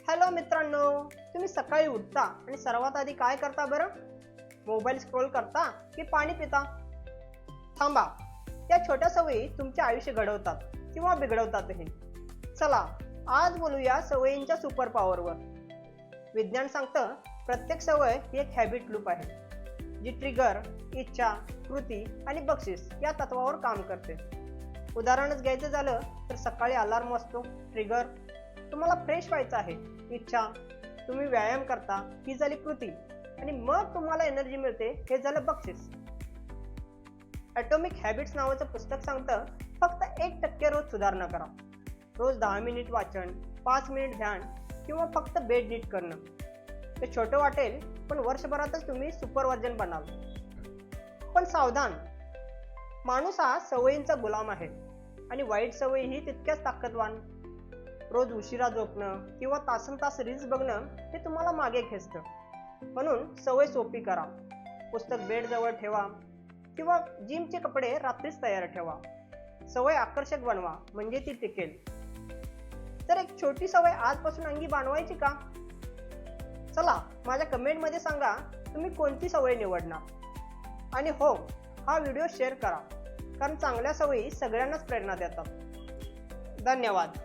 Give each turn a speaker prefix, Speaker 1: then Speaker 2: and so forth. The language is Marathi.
Speaker 1: हॅलो मित्रांनो, तुम्ही सकाळी उठता आणि सर्वात आधी काय करता बरं? मोबाईल स्क्रोल करता की पाणी पिता? थांबा, या छोट्या सवयी तुमचे आयुष्य घडवतात किंवा बिघडवतातही. चला आज बोलूया सवयींच्या सुपर पॉवरवर. विज्ञान सांगतं प्रत्येक सवय ही एक हॅबिट लूप आहे, जी ट्रिगर, इच्छा, कृती आणि बक्षीस या तत्वावर काम करते. उदाहरणच घ्यायचं झालं तर सकाळी अलार्म वाजतो, ट्रिगर. तुम्हाला फ्रेश व्हायचं आहे, इच्छा. तुम्ही व्यायाम करता, ही झाली कृती. आणि मग तुम्हाला एनर्जी मिळते, हे झालं बक्षीस. ॲटॉमिक हॅबिट्स नावाचं पुस्तक सांगतं फक्त 1% रोज सुधारणा करा. रोज 10 मिनिट वाचन, 5 मिनिट ध्यान किंवा फक्त बेड नीट करणं. ते छोटं वाटेल, पण वर्षभरातच तुम्ही सुपर वर्जन बनाल. पण सावधान, माणूस हा सवयींचा गुलाम आहे आणि वाईट सवयीही तितक्याच ताकदवान. रोज उशिरा झोपणं किंवा तासनतास रील्स बघणं हे तुम्हाला मागे खेचतं. म्हणून सवय सोपी करा. पुस्तक बेड जवळ ठेवा किंवा जिमचे कपडे रात्रीच तयार ठेवा. सवय आकर्षक बनवा, म्हणजे ती टिकेल. तर एक छोटी सवय आजपासून अंगी बाणवायची का? चला माझ्या कमेंटमध्ये सांगा तुम्ही कोणती सवय निवडणार. आणि हो, हा व्हिडिओ शेअर करा, कारण चांगल्या सवयी सगळ्यांनाच प्रेरणा देतात. धन्यवाद.